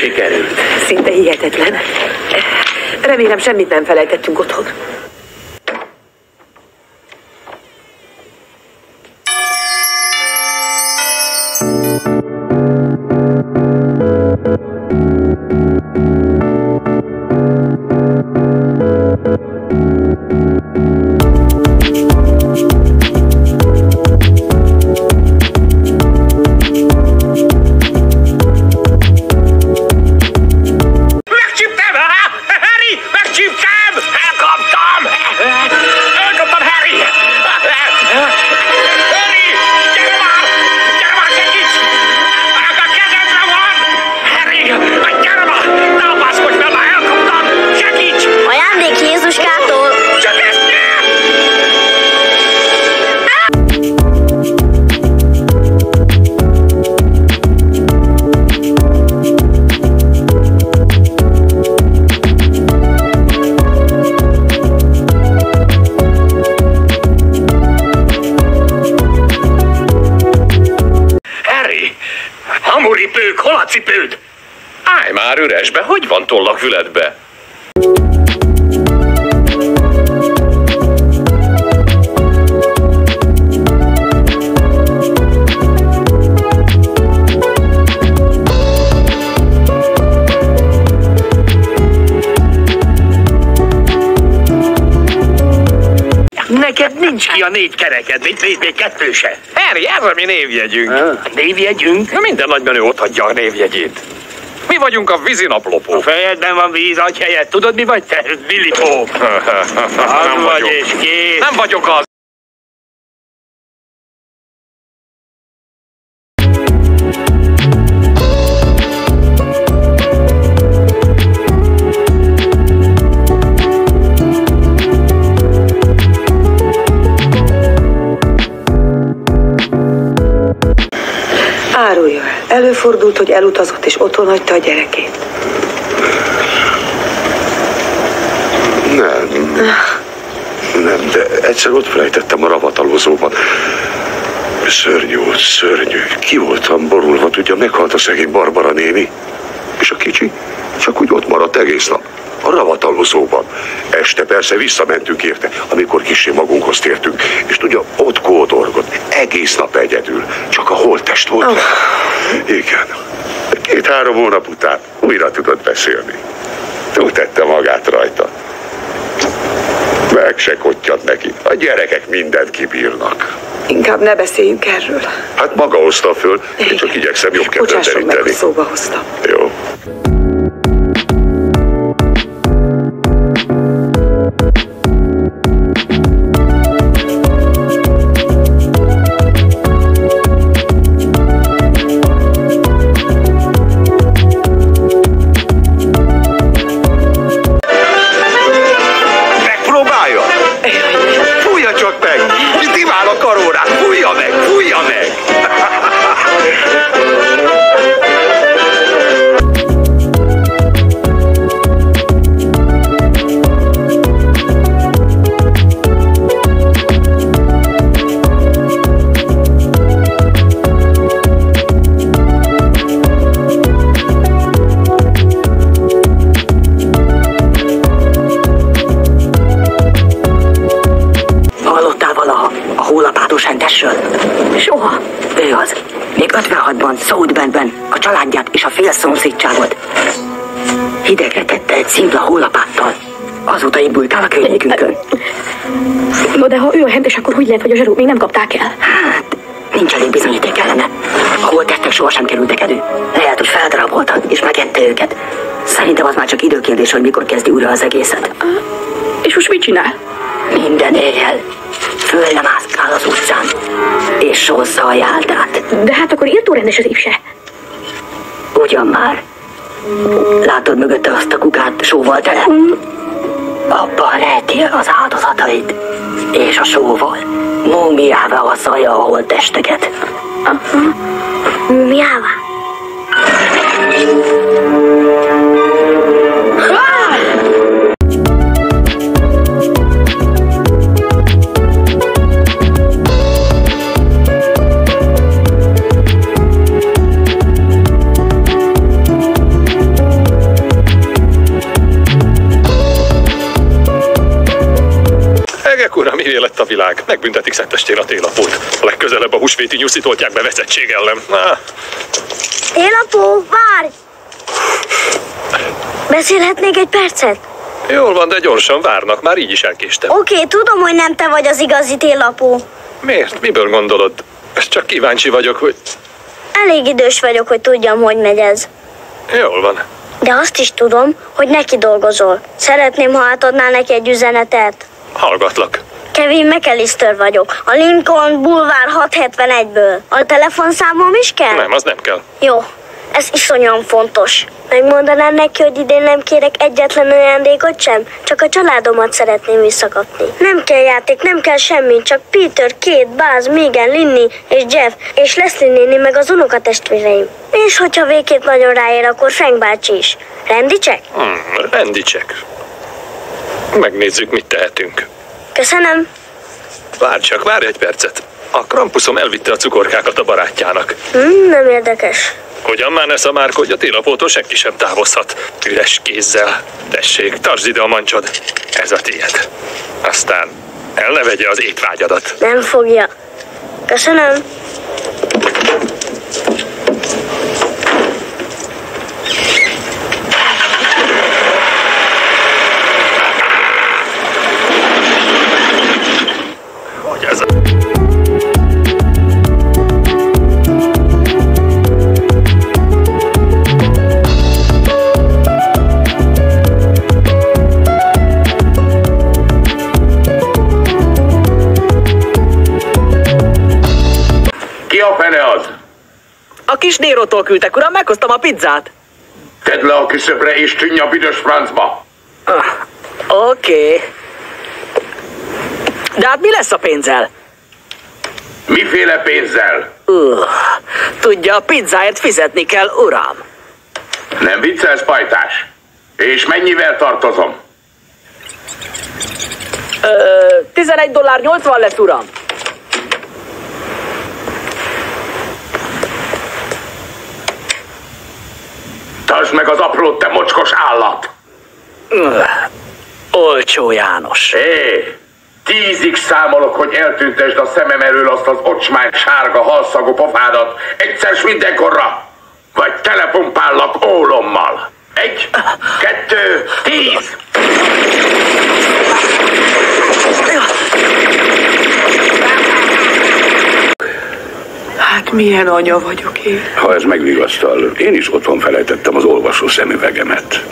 sikerült? Szinte hihetetlen. Remélem semmit nem felejtettünk otthon. Hamuripők, hol a cipőd? Állj már üresbe, hogy van toll a füledbe? Neked nincs ki a 4 kereked, még 2 se. Harry, ez a mi névjegyünk. Névjegyünk? Na, minden nagymenő otthagyja a névjegyét. Mi vagyunk a vízinaplopók. A fejedben van víz, agy helyett. Tudod, mi vagy te? Villipók. Az vagy és kész. Nem vagyok az. Árulja el. Előfordult, hogy elutazott és otthon hagyta a gyerekét. Nem, de egyszer ott felejtettem a ravatalozóban. Szörnyű volt, szörnyű. Ki voltam borulva, tudja, meghalt a szegény Barbara néni. És a kicsi csak úgy ott maradt egész nap. A ravatalozóban. Este persze visszamentünk érte, amikor kissé magunkhoz tértünk. És tudja, ott kódorgott. Egész nap egyedül. Csak a holttest volt le. Igen. 2-3 hónap után újra tudott beszélni. Túltette magát rajta. Meg se kottyad neki. A gyerekek mindent kibírnak. Inkább ne beszéljünk erről. Hát maga hozta föl, én csak igyekszem jobb kedvet Bocsásson meg, deríteni. hogy szóba hoztam. Jó. Soha. Ő az. Még 56-ban, Southbendben a családját és a fél szomszédságot hidegre tette egy szívla hólapáttal. Azóta ébültál a környékünkön. No, de ha ő a hentes, akkor hogy lehet, hogy a zsaruk még nem kapták el? Hát, nincs elég bizonyíték ellene. A holttestek sohasem kerültek elő. Lehet, hogy feldaraboltad és megette őket. Szerintem az már csak időkérdés, hogy mikor kezdi újra az egészet. És most mit csinál? Minden éjjel föllemászkál az utcán, és sózza a jáldát. De hát akkor írtórendes az évse. Ugyan már. Látod mögötte azt a kukát sóval tele? Abban rejti az áldozatait, és a sóval múmiává vasszalja a holttesteket. Múmiává? a világ. Megbüntetik Szentestén a télapót. A legközelebb a húsvéti nyuszit oltják be veszettség ellen. Télapó, várj! Beszélhetnék egy percet? Jól van, de gyorsan várnak. Már így is elkéstem. Oké, tudom, hogy nem te vagy az igazi télapó. Miért? Miből gondolod? Ezt csak kíváncsi vagyok, hogy... Elég idős vagyok, hogy tudjam, hogy megy ez. Jól van. De azt is tudom, hogy neki dolgozol. Szeretném, ha átadnál neki egy üzenetet. Hallgatlak. Kevin McAllister vagyok, a Lincoln Boulevard 671-ből. A telefonszámom is kell? Nem, az nem kell. Jó, ez iszonyan fontos. Megmondanám neki, hogy idén nem kérek egyetlen ajándékot sem? Csak a családomat szeretném visszakapni. Nem kell játék, nem kell semmi, csak Peter, Kate, Buzz, Megan, Linny és Jeff, és Leslie néni meg az unokatestvéreim. És hogyha végképp nagyon ráér, akkor Frank bácsi is. Rendicsek? Rendicsek. Megnézzük, mit tehetünk. Köszönöm. Várj egy percet. A Krampuszom elvitte a cukorkákat a barátjának. Nem érdekes. Hogyan már ne szamárkodj, a télapótól senki sem távozhat. Üres kézzel. Tessék, tartsd ide a mancsod. Ez a tiéd. Aztán el ne vegye az étvágyadat. Nem fogja. Köszönöm. Hogy ez a... Ki a fene az? A kis Nérótól küldtek, uram, meghoztam a pizzát. Tedd le a küszöbre és tűnj a büdös francba! Oké. De hát mi lesz a pénzzel? Miféle pénzzel? Tudja, a pizzáért fizetni kell, uram. Nem viccelsz, pajtás? És mennyivel tartozom? $11.80 lesz, uram. Tartsd meg az aprót, te mocskos állat! Olcsó János. 10-ig számolok, hogy eltüntesd a szemem elől azt az ocsmány sárga halszagú pofádat egyszer s mindenkorra, vagy telepumpállak ólommal. 1, 2, 10! Hát milyen anya vagyok én. Ha ez megvigasztal, én is otthon felejtettem az olvasó szemüvegemet.